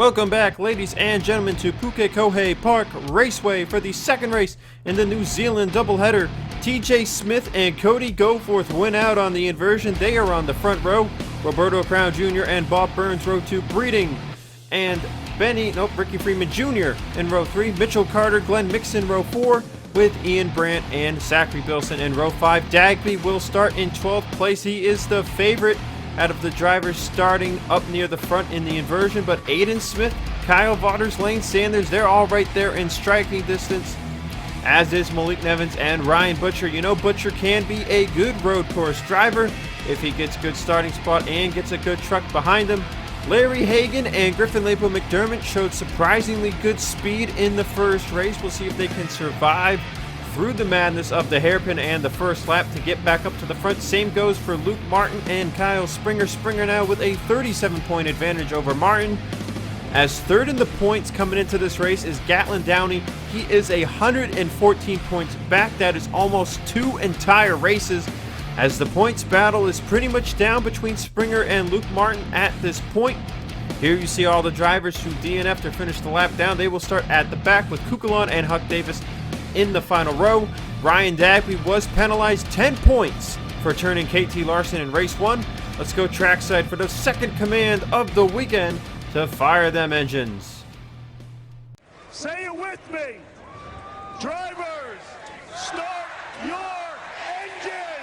Welcome back, ladies and gentlemen, to Pukekohe Park Raceway for the second race in the New Zealand doubleheader. TJ Smith and Cody Goforth win out on the inversion. They are on the front row. Roberto Crown Jr. and Bob Burns row 2 breeding. And Ricky Freeman Jr. in row 3. Mitchell Carter, Glenn Mixon row 4 with Ian Brandt and Zachary Bilson in row 5. Dagby will start in 12th place. He is the favorite out of the drivers starting up near the front in the inversion, but Aiden Smith, Kyle Vaughters, Lane Sanders, they're all right there in striking distance, as is Malik Nevins and Ryan Butcher. You know, Butcher can be a good road course driver if he gets good starting spot and gets a good truck behind him. Larry Hagan and Griffin Lapo McDermott showed surprisingly good speed in the first race. We'll see if they can survive through the madness of the hairpin and the first lap to get back up to the front. Same goes for Luke Martin and Kyle Springer. Springer now with a 37-point advantage over Martin. As third in the points coming into this race is Gatlin Downey. He is 114 points back. That is almost 2 entire races, as the points battle is pretty much down between Springer and Luke Martin at this point. Here you see all the drivers who DNF'd or finished the lap down. They will start at the back with Kukulon and Huck Davis in the final row. Ryan Dagby was penalized 10 points for turning KT Larson in race 1. Let's go trackside for the second command of the weekend to fire them engines. Say it with me. Drivers, start your engines.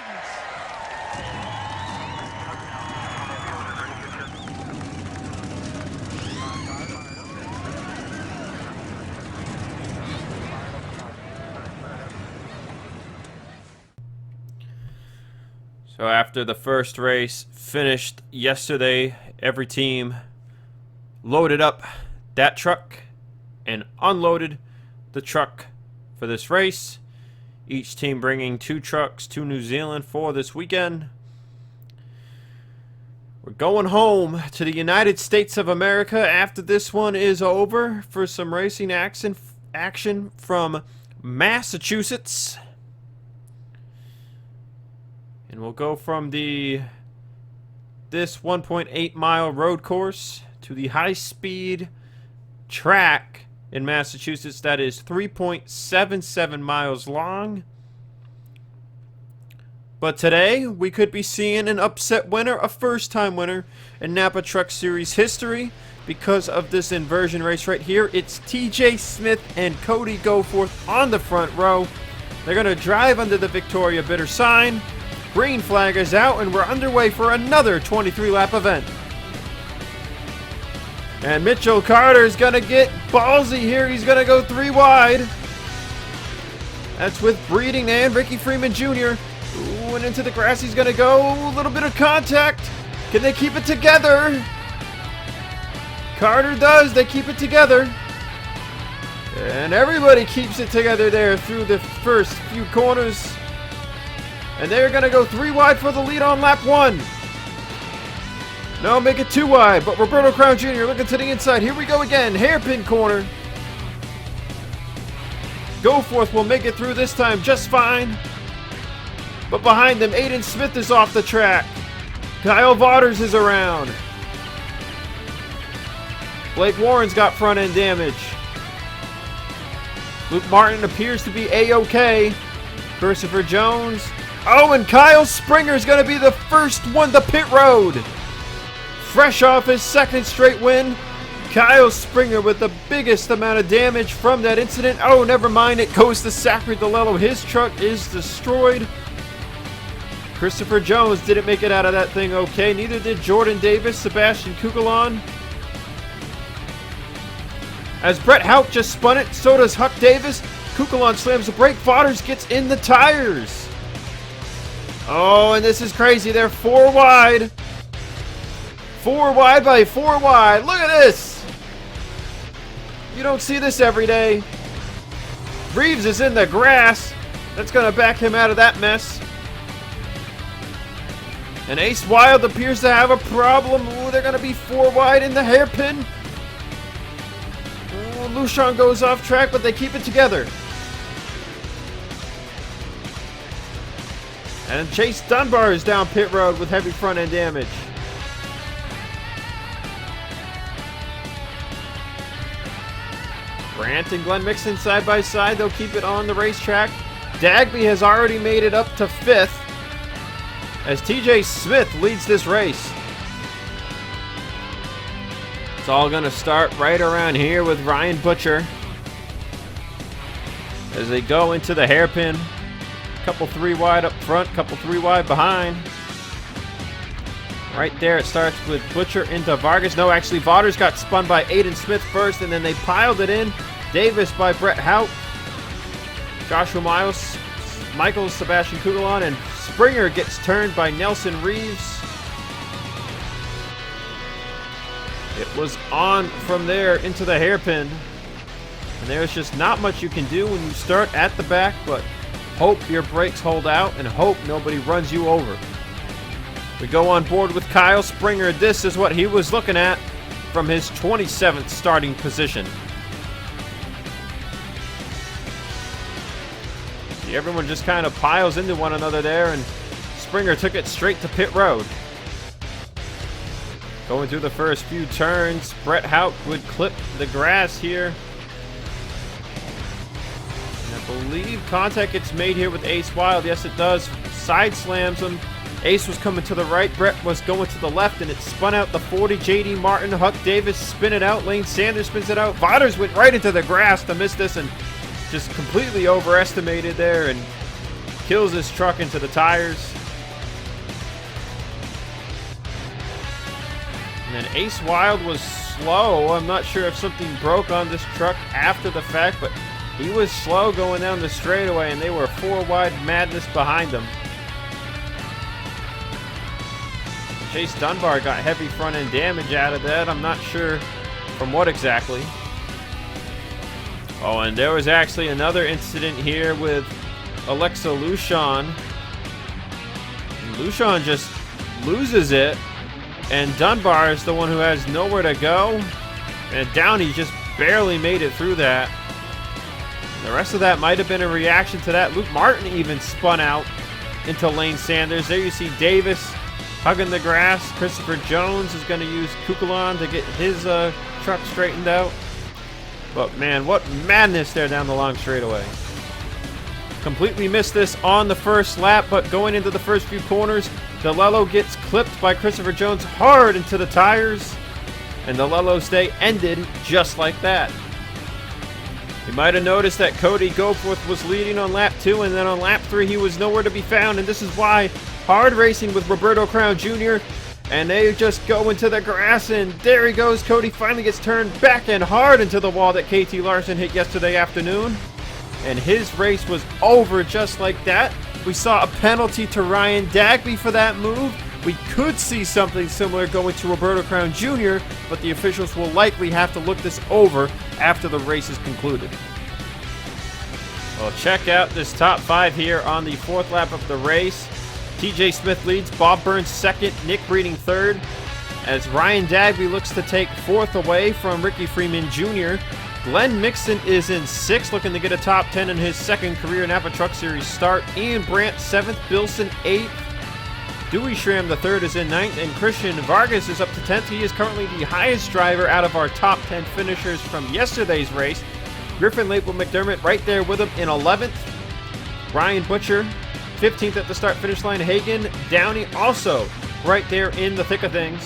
So after the first race finished yesterday, every team loaded up that truck and unloaded the truck for this race. Each team bringing 2 trucks to New Zealand for this weekend. We're going home to the United States of America after this one is over for some racing action from Massachusetts. And we'll go from this 1.8 mile road course to the high-speed track in Massachusetts that is 3.77 miles long. But today we could be seeing an upset winner, a first-time winner in Napa Truck Series history because of this inversion race right here. It's TJ Smith and Cody Goforth on the front row. They're going to drive under the Victoria Bitter sign. Green flag is out, and we're underway for another 23-lap event. And Mitchell Carter is going to get ballsy here. He's going to go 3 wide. That's with Breeding and Ricky Freeman Jr. Ooh, and into the grass he's going to go. A little bit of contact. Can they keep it together? Carter does. They keep it together. And everybody keeps it together there through the first few corners. And they're going to go 3 wide for the lead on lap 1. No, make it 2 wide. But Roberto Crown Jr. looking to the inside. Here we go again. Hairpin corner. Goforth will make it through this time just fine. But behind them, Aiden Smith is off the track. Kyle Vaughters is around. Blake Warren's got front end damage. Luke Martin appears to be A-OK. Christopher Jones. Oh, and Kyle Springer is going to be the first one to pit road. Fresh off his second straight win, Kyle Springer with the biggest amount of damage from that incident. Oh, never mind. It goes to Zachary DeLello. His truck is destroyed. Christopher Jones didn't make it out of that thing okay. Neither did Jordan Davis, Sebastian Kukulon. As Brett Houck just spun it, so does Huck Davis. Kukulon slams the brake. Vaughters gets in the tires. Oh, and this is crazy. They're 4 wide. 4 wide by 4 wide. Look at this. You don't see this every day. Reeves is in the grass. That's going to back him out of that mess. And Ace Wild appears to have a problem. Ooh, they're going to be 4 wide in the hairpin. Ooh, Luchon goes off track, but they keep it together. And Chase Dunbar is down pit road with heavy front end damage. Brandt and Glenn Mixon side by side. They'll keep it on the racetrack. Dagby has already made it up to 5th as TJ Smith leads this race. It's all going to start right around here with Ryan Butcher as they go into the hairpin. Couple 3 wide up front, couple 3 wide behind. Right there, it starts with Butcher into Vargas. No, actually, Vaughters got spun by Aiden Smith first, and then they piled it in. Davis by Brett Hout. Joshua Michaels, Sebastian Kugelon, and Springer gets turned by Nelson Reeves. It was on from there into the hairpin. And there's just not much you can do when you start at the back, but hope your brakes hold out and hope nobody runs you over. We go on board with Kyle Springer. This is what he was looking at from his 27th starting position. See, everyone just kind of piles into one another there, and Springer took it straight to pit road. Going through the first few turns, Brett Hout would clip the grass here. And I believe contact gets made here with Ace Wild. Yes, it does. Side slams him. Ace was coming to the right, Brett was going to the left, and it spun out the 40. J.D. Martin, Huck Davis spin it out, Lane Sanders spins it out. Vaughters went right into the grass to miss this and just completely overestimated there and kills his truck into the tires. And then Ace Wild was slow. I'm not sure if something broke on this truck after the fact, but he was slow going down the straightaway, and they were 4 wide madness behind him. Chase Dunbar got heavy front end damage out of that. I'm not sure from what exactly. Oh, and there was actually another incident here with Alexa Lushon. Lushon just loses it, and Dunbar is the one who has nowhere to go. And Downey just barely made it through that. And the rest of that might have been a reaction to that. Luke Martin even spun out into Lane Sanders. There you see Davis hugging the grass. Christopher Jones is going to use Kukulon to get his truck straightened out. But man, what madness there down the long straightaway. Completely missed this on the first lap, but going into the first few corners, DeLello gets clipped by Christopher Jones hard into the tires, and the DeLello's day ended just like that. You might have noticed that Cody Goforth was leading on lap 2, and then on lap 3 he was nowhere to be found, and this is why hard racing with Roberto Crown Jr., and they just go into the grass, and there he goes. Cody finally gets turned back and hard into the wall that KT Larson hit yesterday afternoon. And his race was over just like that. We saw a penalty to Ryan Dagby for that move. We could see something similar going to Roberto Crown Jr., but the officials will likely have to look this over after the race is concluded. Well, check out this top 5 here on the 4th lap of the race. TJ Smith leads, Bob Burns 2nd, Nick Breeding 3rd, as Ryan Dagby looks to take 4th away from Ricky Freeman Jr. Glenn Mixon is in 6th, looking to get a top 10 in his 2nd career Napa Truck Series start. Ian Brandt 7th, Bilson 8th, Dewey Schramm the 3rd is in 9th, and Christian Vargas is up to 10th. He is currently the highest driver out of our top 10 finishers from yesterday's race. Griffin Lapel McDermott right there with him in 11th. Ryan Butcher 15th at the start-finish line. Hagan Downey also right there in the thick of things,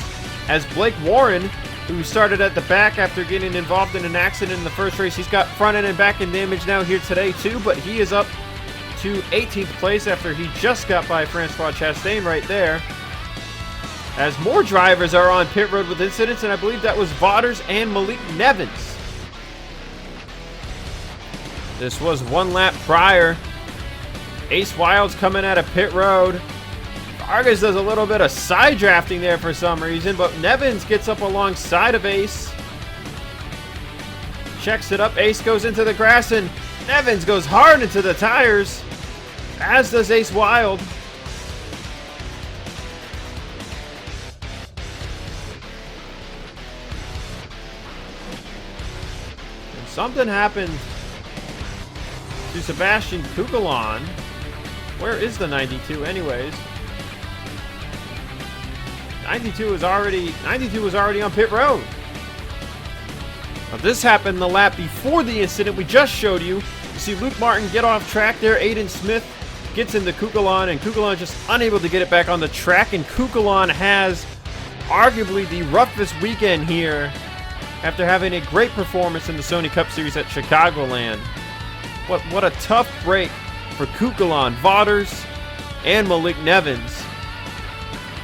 as Blake Warren, who started at the back after getting involved in an accident in the first race, he's got front end and back end damage now here today too, but he is up to 18th place after he just got by Francois Chastain right there. As more drivers are on pit road with incidents, and I believe that was Vaughters and Malik Nevins. This was 1 lap prior. Ace Wild's coming out of pit road. Vargas does a little bit of side drafting there for some reason, but Nevins gets up alongside of Ace. Checks it up. Ace goes into the grass, and Nevins goes hard into the tires, as does Ace Wild. And something happened to Sebastian Kugelon. Where is the 92 anyways? 92 was already on pit road. Now, this happened the lap before the incident we just showed you. You see Luke Martin get off track there. Aiden Smith gets into Kukulon, and Kukulon just unable to get it back on the track. And Kukulon has arguably the roughest weekend here after having a great performance in the Sony Cup Series at Chicagoland. What a tough break for Kukulon, Vaughters, and Malik Nevins.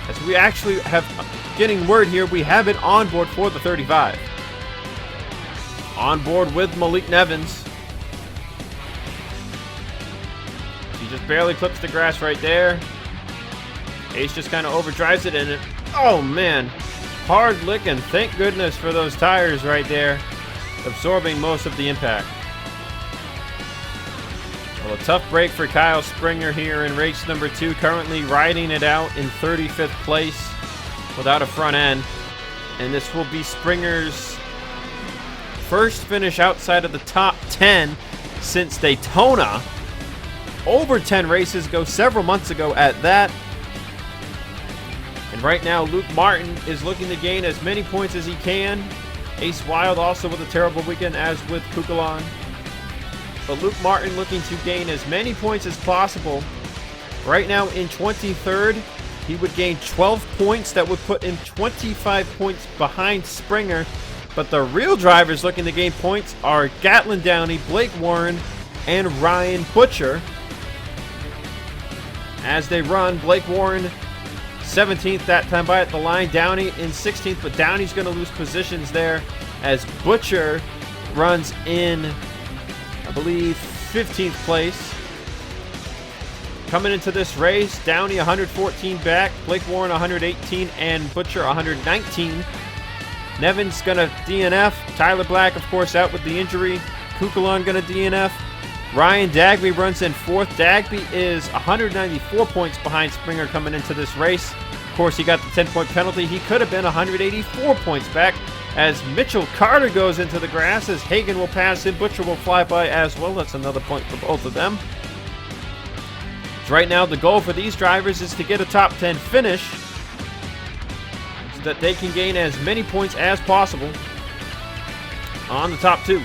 As we actually have, getting word here, we have it on board for the 35. On board with Malik Nevins. He just barely clips the grass right there. Ace just kind of overdrives it, and oh man, hard lick, and thank goodness for those tires right there, absorbing most of the impact. Well, a tough break for Kyle Springer here in race number 2, currently riding it out in 35th place without a front end. And this will be Springer's first finish outside of the top 10 since Daytona. Over 10 races ago, several months ago at that. And right now, Luke Martin is looking to gain as many points as he can. Ace Wild also with a terrible weekend, as with Kukulon. But Luke Martin looking to gain as many points as possible. Right now in 23rd, he would gain 12 points. That would put him 25 points behind Springer. But the real drivers looking to gain points are Gatlin Downey, Blake Warren, and Ryan Butcher. As they run, Blake Warren 17th that time by at the line, Downey in 16th, but Downey's going to lose positions there as Butcher runs in, I believe, 15th place. Coming into this race, Downey 114 back, Blake Warren 118, and Butcher 119. Nevin's going to DNF. Tyler Black, of course, out with the injury. Kukulon going to DNF. Ryan Dagby runs in 4th. Dagby is 194 points behind Springer coming into this race. Of course, he got the 10-point penalty. He could have been 184 points back as Mitchell Carter goes into the grass, as Hagan will pass him. Butcher will fly by as well. That's another point for both of them. So right now, the goal for these drivers is to get a top 10 finish so that they can gain as many points as possible on the top 2.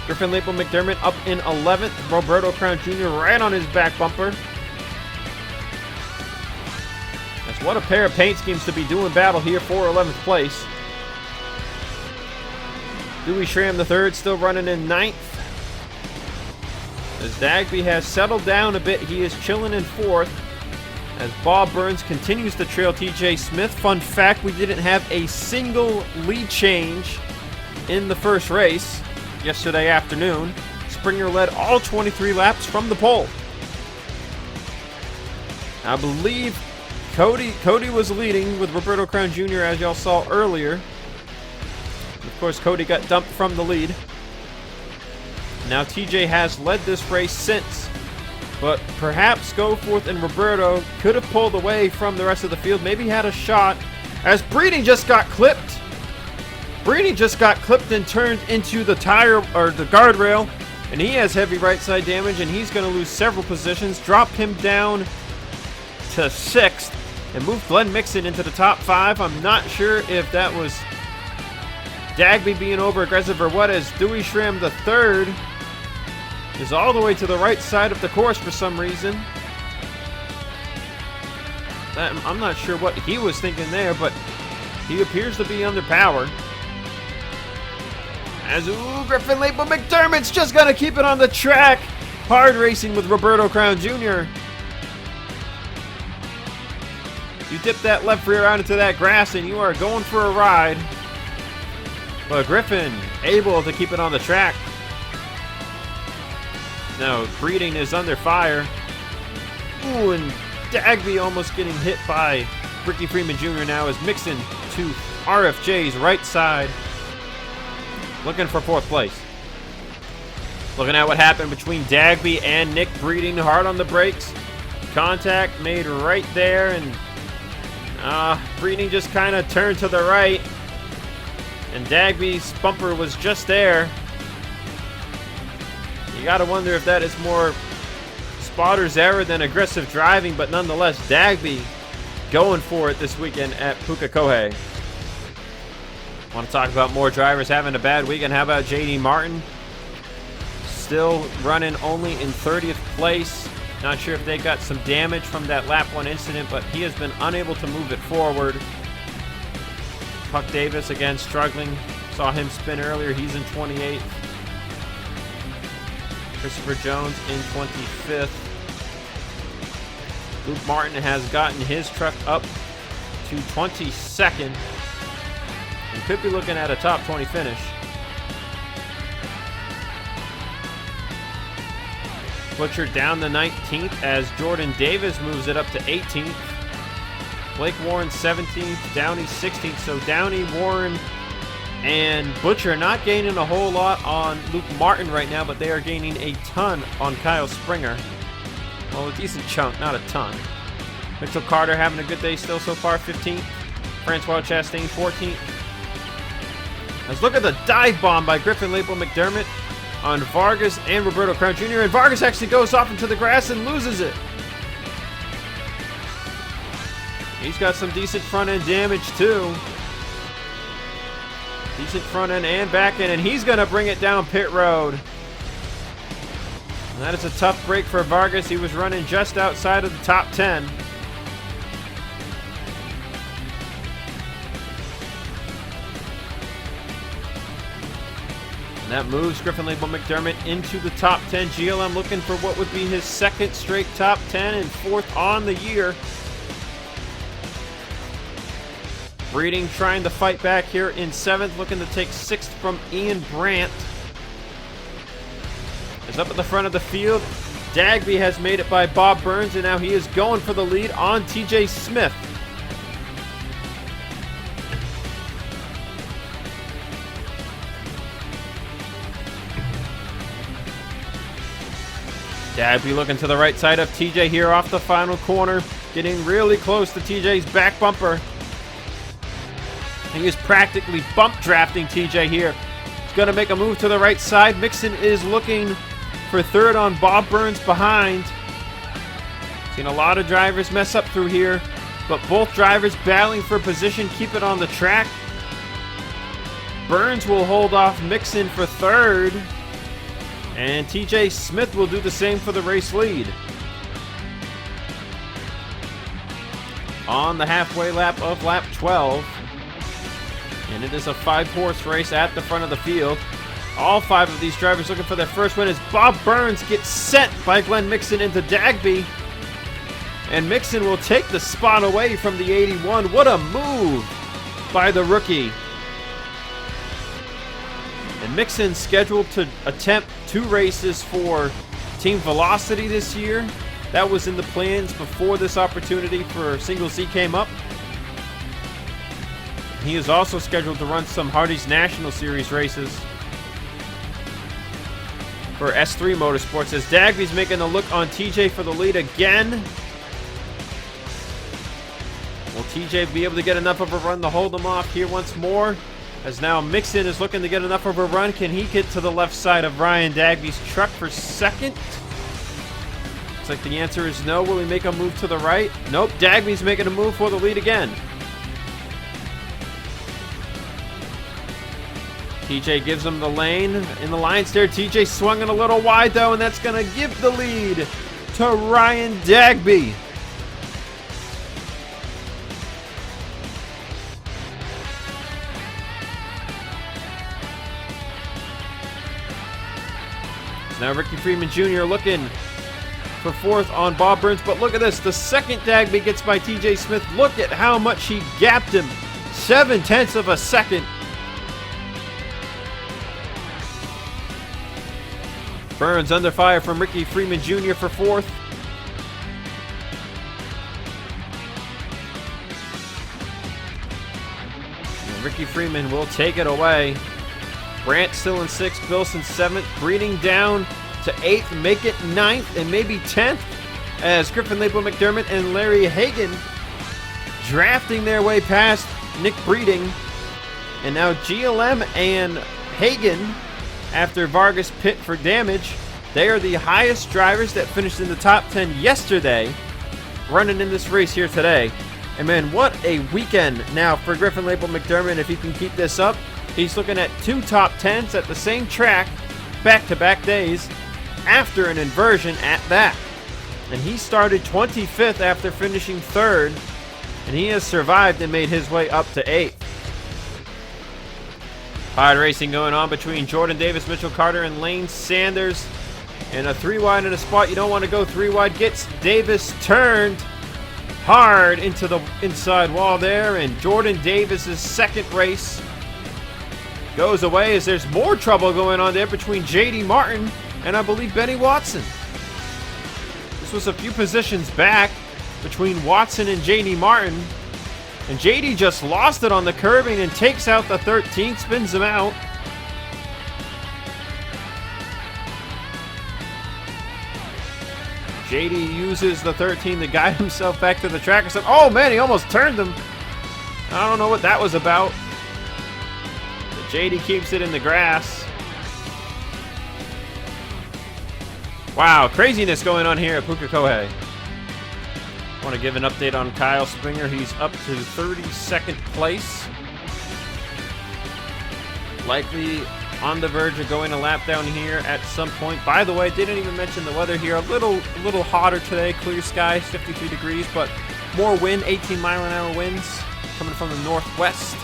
Griffin Lapel McDermott up in 11th. Roberto Crown Jr. right on his back bumper. That's what a pair of paint schemes to be doing battle here for 11th place. Dewey Schramm III still running in 9th. As Dagby has settled down a bit, he is chilling in 4th. As Bob Burns continues to trail TJ Smith. Fun fact, we didn't have a single lead change in the first race yesterday afternoon. Springer led all 23 laps from the pole. I believe Cody was leading with Roberto Crown Jr., as y'all saw earlier. Of course, Cody got dumped from the lead. Now TJ has led this race since, but perhaps Goforth and Roberto could have pulled away from the rest of the field. Maybe had a shot, as Breeding just got clipped. Breeding just got clipped and turned into the tire, or the guardrail, and he has heavy right side damage, and he's going to lose several positions. Drop him down to 6th and move Glenn Mixon into the top 5. I'm not sure if that was Dagby being over aggressive or what, as Dewey Schramm III is all the way to the right side of the course for some reason. I'm not sure what he was thinking there, but he appears to be under power. As Griffin Lapel McDermott's just going to keep it on the track. Hard racing with Roberto Crown Jr. You dip that left rear out into that grass and you are going for a ride. But Griffin able to keep it on the track. Now Breeding is under fire. Ooh, and Dagby almost getting hit by Ricky Freeman Jr. now as Mixon to RFJ's right side, looking for 4th place. Looking at what happened between Dagby and Nick Breeding. Hard on the brakes. Contact made right there, and Breeding just kind of turned to the right, and Dagby's bumper was just there. You gotta wonder if that is more spotter's error than aggressive driving, but nonetheless, Dagby going for it this weekend at Pukekohe. Want to talk about more drivers having a bad weekend? How about JD Martin? Still running only in 30th place. Not sure if they got some damage from that lap 1 incident, but he has been unable to move it forward. Puck Davis again struggling. Saw him spin earlier. He's in 28th. Christopher Jones in 25th. Luke Martin has gotten his truck up to 22nd and could be looking at a top 20 finish. Butcher down to 19th as Jordan Davis moves it up to 18th. Blake Warren 17th, Downey 16th. So Downey, Warren, and Butcher not gaining a whole lot on Luke Martin right now, but they are gaining a ton on Kyle Springer. Well, a decent chunk, not a ton. Mitchell Carter having a good day still so far, 15th. Francois Chastain, 14th. Let's look at the dive bomb by Griffin Lapel McDermott on Vargas and Roberto Crown Jr. And Vargas actually goes off into the grass and loses it. He's got some decent front end damage too. Decent front end and back end, and he's going to bring it down pit road. And that is a tough break for Vargas. He was running just outside of the top 10. And that moves Griffin Label McDermott into the top 10. GLM looking for what would be his second straight top 10 and fourth on the year. Breeding trying to fight back here in 7th, looking to take 6th from Ian Brandt. Is up at the front of the field. Dagby has made it by Bob Burns, and now he is going for the lead on TJ Smith. Dagby looking to the right side of TJ here off the final corner, getting really close to TJ's back bumper. He is practically bump drafting TJ here. He's going to make a move to the right side. Mixon is looking for third on Bob Burns behind. Seen a lot of drivers mess up through here, but both drivers battling for position, keep it on the track. Burns will hold off Mixon for third, and TJ Smith will do the same for the race lead. On the halfway lap of lap 12. And it is a 5-horse race at the front of the field. All 5 of these drivers looking for their first win as Bob Burns gets sent by Glenn Mixon into Dagby. And Mixon will take the spot away from the 81. What a move by the rookie. And Mixon scheduled to attempt 2 races for Team Velocity this year. That was in the plans before this opportunity for Single Z came up. He is also scheduled to run some Hardy's National Series races for S3 Motorsports as Dagby's making a look on TJ for the lead again. Will TJ be able to get enough of a run to hold him off here once more? As now Mixon is looking to get enough of a run. Can he get to the left side of Ryan Dagby's truck for second? Looks like the answer is no. Will he make a move to the right? Nope, Dagby's making a move for the lead again. TJ gives him the lane in the line stair. TJ swung it a little wide though, and that's going to give the lead to Ryan Dagby. Now Ricky Freeman Jr. looking for fourth on Bob Burns, but look at this. The second Dagby gets by TJ Smith. Look at how much he gapped him. 0.7 of a second. Burns under fire from Ricky Freeman Jr. for fourth. And Ricky Freeman will take it away. Brandt still in 6th, Bilson 7th, Breeding down to 8th, make it 9th and maybe 10th as Griffin Label McDermott and Larry Hagan drafting their way past Nick Breeding. And now GLM and Hagan, after Vargas pit for damage, they are the highest drivers that finished in the top 10 yesterday, running in this race here today. And man, what a weekend now for Griffin Label McDermott. If he can keep this up, He's looking at 2 top 10s at the same track, back-to-back days, after an inversion at that. And he started 25th after finishing 3rd, and he has survived and made his way up to 8th. Hard racing going on between Jordan Davis, Mitchell Carter, and Lane Sanders. And a 3 wide in a spot you don't want to go 3 wide. Gets Davis turned hard into the inside wall there, and Jordan Davis's second race goes away as there's more trouble going on there between JD Martin and I believe Benny Watson. This was a few positions back between Watson and JD Martin, and JD just lost it on the curbing and takes out the 13th, spins him out. JD uses the 13 to guide himself back to the track. Oh man, he almost turned him. I don't know what that was about. But JD keeps it in the grass. Wow, craziness going on here at Pukekohe. I want to give an update on Kyle Springer. He's up to 32nd place. Likely on the verge of going a lap down here at some point. By the way, didn't even mention the weather here. A little hotter today. Clear skies, 53 degrees, but more wind, 18-mile-an-hour winds coming from the northwest.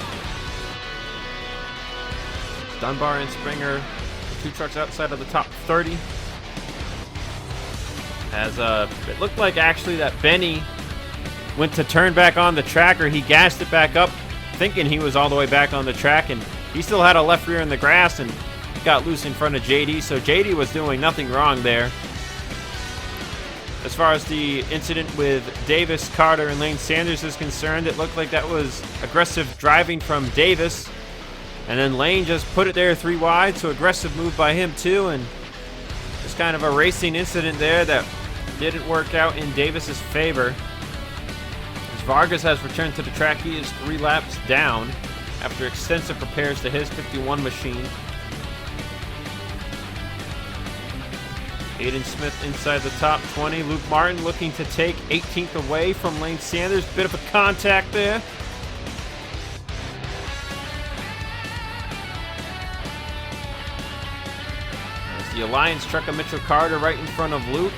Dunbar and Springer, the 2 trucks outside of the top 30. As it looked like actually that Benny went to turn back on the track, or he gassed it back up thinking he was all the way back on the track, and he still had a left rear in the grass and got loose in front of JD, so JD was doing nothing wrong there. As far as the incident with Davis, Carter, and Lane Sanders is concerned, it looked like that was aggressive driving from Davis, and then Lane just put it there 3 wide, so aggressive move by him too, and just kind of a racing incident there that didn't work out in Davis's favor. As Vargas has returned to the track, he is 3 laps down after extensive repairs to his 51 machine. Aiden Smith inside the top 20. Luke Martin looking to take 18th away from Lane Sanders. Bit of a contact there. As the Alliance truck of Mitchell Carter right in front of Luke,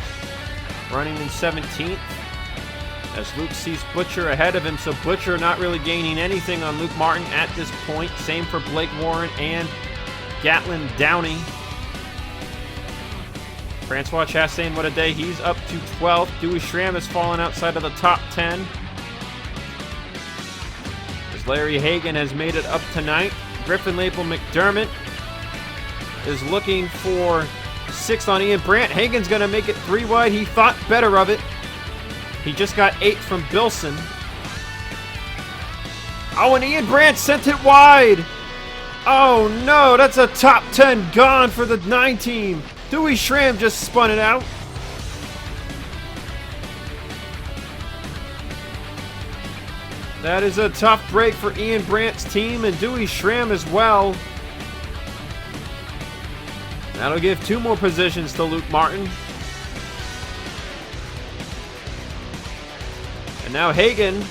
running in 17th. As Luke sees Butcher ahead of him, so Butcher not really gaining anything on Luke Martin at this point. Same for Blake Warren and Gatlin Downey. Francois Chastain, what a day. He's up to 12th. Dewey Schramm has fallen outside of the top 10. As Larry Hagan has made it up tonight. Griffin Lapel McDermott is looking for 6th on Ian Brandt. Hagan's going to make it 3 wide. He thought better of it. He just got 8th from Bilson. Oh, and Ian Brandt sent it wide. Oh no, that's a top 10 gone for the 9 team. Dewey Schramm just spun it out. That is a tough break for Ian Brandt's team and Dewey Schramm as well. That'll give 2 more positions to Luke Martin. And now Hagan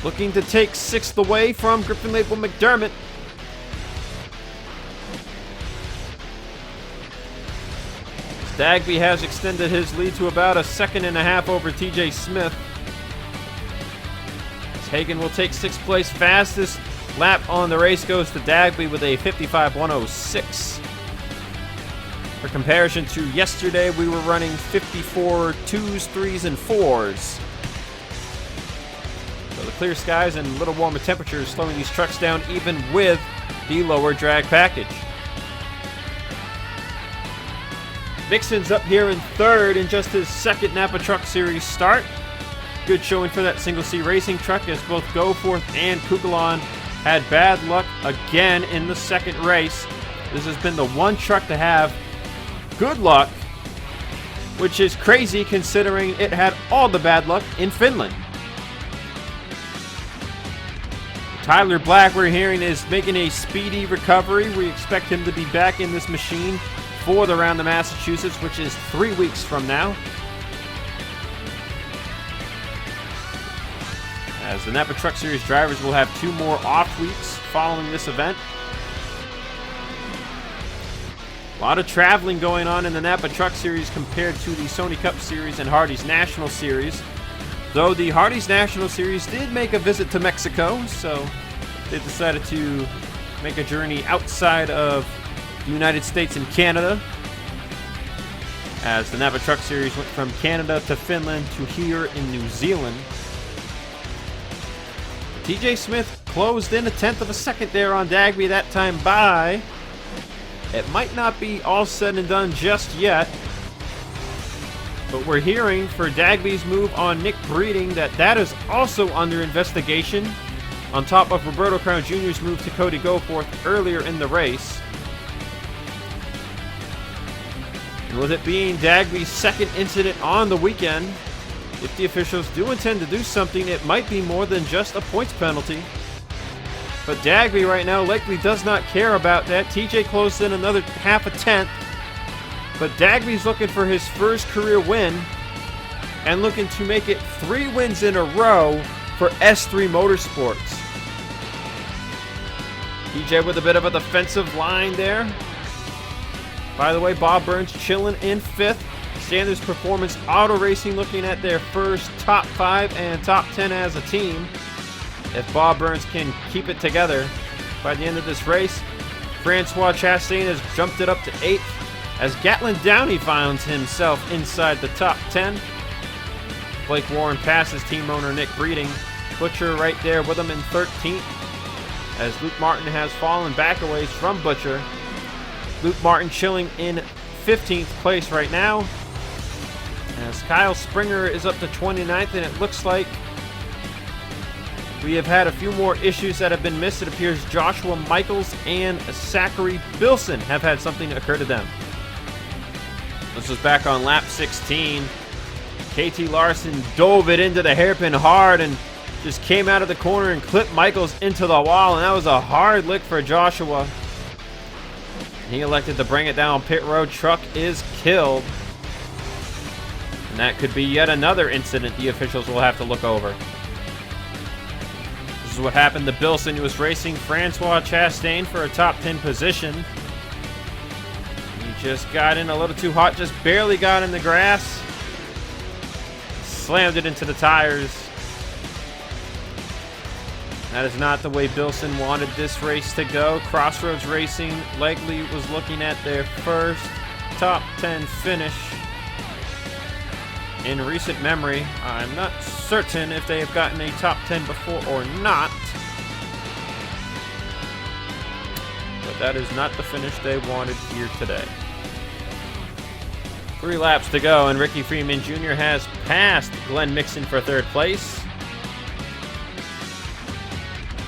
looking to take 6th away from Griffin Lapel McDermott. Dagby has extended his lead to about a 2.5 seconds over TJ Smith. As Hagan will take 6th place. Fastest lap on the race goes to Dagby with a 55.106. For comparison to yesterday, we were running 54 2s, 3s, and 4s. So the clear skies and little warmer temperatures slowing these trucks down even with the lower drag package. Mixon's up here in 3rd in just his 2nd Napa Truck Series start. Good showing for that Single C Racing truck as both Goforth and Kukulon had bad luck again in the 2nd race. This has been the one truck to have good luck, which is crazy considering it had all the bad luck in Finland. Tyler Black, we're hearing, is making a speedy recovery. We expect him to be back in this machine for the round of Massachusetts, which is 3 weeks from now. as the Napa Truck Series drivers will have 2 more off weeks following this event. A lot of traveling going on in the Napa Truck Series compared to the Sony Cup Series and Hardy's National Series. Though the Hardy's National Series did make a visit to Mexico, so they decided to make a journey outside of the United States and Canada, as the Napa Truck Series went from Canada to Finland to here in New Zealand. TJ Smith closed in 1/10 of a second there on Dagby that time by. It might not be all said and done just yet, but we're hearing for Dagby's move on Nick Breeding that is also under investigation, on top of Roberto Crown Jr.'s move to Cody Goforth earlier in the race. And with it being Dagby's second incident on the weekend, if the officials do intend to do something, it might be more than just a points penalty. But Dagby right now likely does not care about that. TJ closed in another 1/2 but Dagby's looking for his first career win and looking to make it 3 wins in a row for S3 Motorsports. TJ with a bit of a defensive line there. By the way, Bob Burns chilling in 5th. Sanders Performance Auto Racing looking at their first top 5 and top 10 as a team. If Bob Burns can keep it together by the end of this race, Francois Chastain has jumped it up to 8th as Gatlin Downey finds himself inside the top 10. Blake Warren passes team owner Nick Breeding. Butcher right there with him in 13th as Luke Martin has fallen back away from Butcher. Luke Martin chilling in 15th place right now as Kyle Springer is up to 29th, and it looks like we have had a few more issues that have been missed. It appears Joshua Michaels and Zachary Bilson have had something occur to them. This was back on lap 16. KT Larson dove it into the hairpin hard and just came out of the corner and clipped Michaels into the wall, and that was a hard lick for Joshua. He elected to bring it down pit road. Truck is killed. And that could be yet another incident the officials will have to look over. This is what happened to Bilson, who was racing Francois Chastain for a top 10 position. He just got in a little too hot, just barely got in the grass. Slammed it into the tires. That is not the way Bilson wanted this race to go. Crossroads Racing likely was looking at their first top 10 finish in recent memory. I'm not certain if they have gotten a top 10 before or not, but that is not the finish they wanted here today. 3 laps to go, and Ricky Freeman Jr. has passed Glenn Mixon for 3rd place.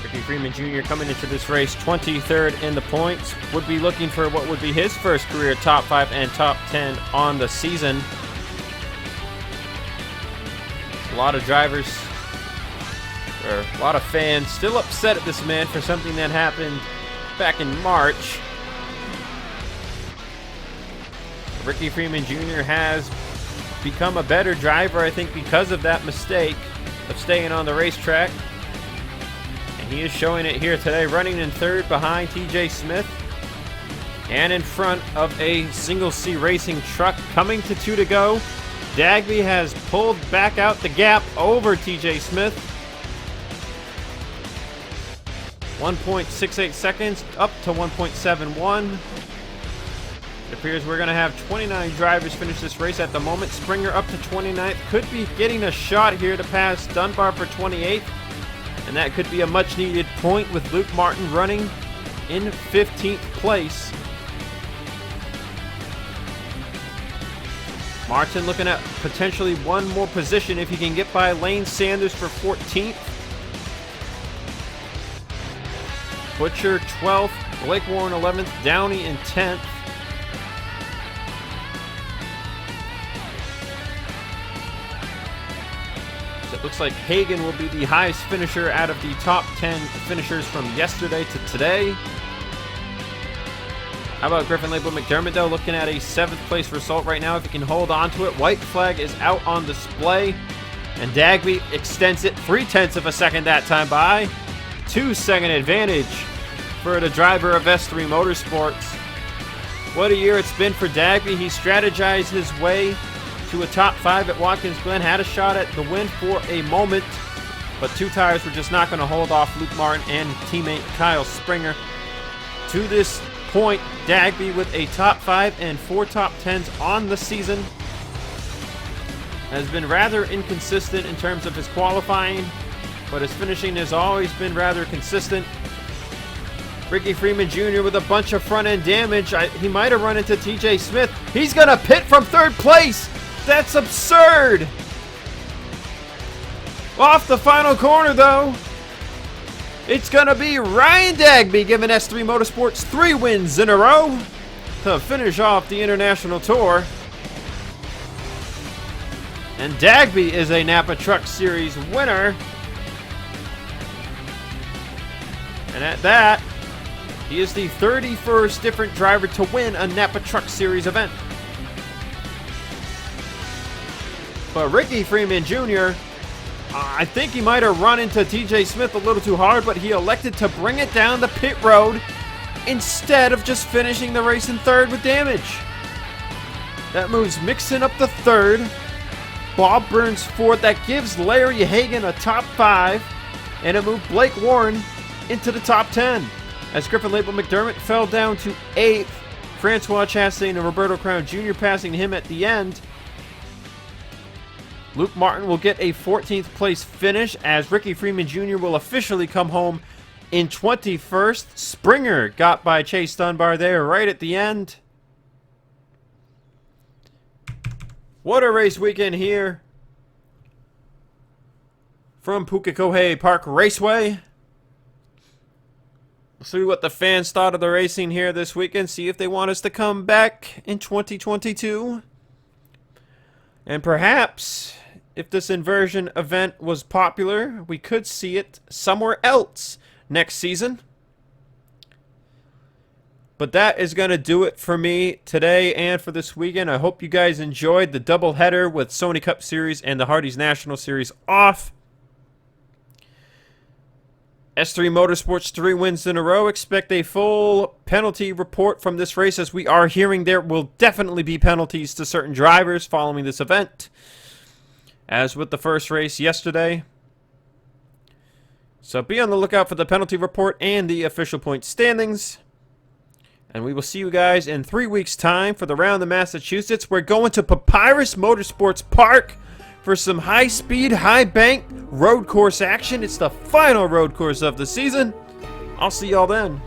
Ricky Freeman Jr. coming into this race 23rd in the points. Would be looking for what would be his first career top 5 and top 10 on the season. A lot of drivers, or a lot of fans, still upset at this man for something that happened back in March. Ricky Freeman Jr. has become a better driver, I think, because of that mistake of staying on the racetrack. And he is showing it here today, running in 3rd behind TJ Smith and in front of a Single C Racing truck. Coming to 2 to go. Dagby has pulled back out the gap over TJ Smith. 1.68 seconds up to 1.71. It appears we're going to have 29 drivers finish this race at the moment. Springer up to 29th. Could be getting a shot here to pass Dunbar for 28th. And that could be a much needed point with Luke Martin running in 15th place. Martin looking at potentially one more position if he can get by Lane Sanders for 14th. Butcher 12th. Blake Warren 11th. Downey in 10th. It looks like Hagan will be the highest finisher out of the top 10 finishers from yesterday to today. How about Griffin Label McDermott, though, looking at a 7th place result right now if he can hold on to it. White flag is out on display. And Dagby extends it 0.3 of a second that time by 2-second advantage for the driver of S3 Motorsports. What a year it's been for Dagby. He strategized his way to a top 5 at Watkins Glen, had a shot at the win for a moment, but 2 tires were just not going to hold off Luke Martin and teammate Kyle Springer. To this point, Dagby with a top 5 and 4 top 10s on the season has been rather inconsistent in terms of his qualifying, but his finishing has always been rather consistent. Ricky Freeman Jr. with a bunch of front-end damage. He might have run into TJ Smith. He's going to pit from 3rd place. That's absurd. Off the final corner, though, it's going to be Ryan Dagby giving S3 Motorsports 3 wins in a row to finish off the International Tour. And Dagby is a Napa Truck Series winner. And at that, he is the 31st different driver to win a Napa Truck Series event. But Ricky Freeman Jr., I think he might have run into TJ Smith a little too hard, but he elected to bring it down the pit road instead of just finishing the race in 3rd with damage. That moves Mixon up to 3rd. Bob Burns 4th. That gives Larry Hagan a top 5, and it moved Blake Warren into the top 10. As Griffin Label McDermott fell down to 8th, Francois Chastain and Roberto Crown Jr. passing him at the end. Luke Martin will get a 14th place finish as Ricky Freeman Jr. will officially come home in 21st. Springer got by Chase Dunbar there right at the end. What a race weekend here from Pukekohe Park Raceway. We'll see what the fans thought of the racing here this weekend. See if they want us to come back in 2022. And perhaps, if this inversion event was popular, we could see it somewhere else next season. But that is going to do it for me today and for this weekend. I hope you guys enjoyed the doubleheader with Sony Cup Series and the Hardee's National Series off. S3 Motorsports 3 wins in a row. Expect a full penalty report from this race, as we are hearing there will definitely be penalties to certain drivers following this event, as with the first race yesterday. So be on the lookout for the penalty report and the official point standings. And we will see you guys in 3 weeks' time for the round of Massachusetts. We're going to Papyrus Motorsports Park for some high-speed, high-bank road course action. It's the final road course of the season. I'll see y'all then.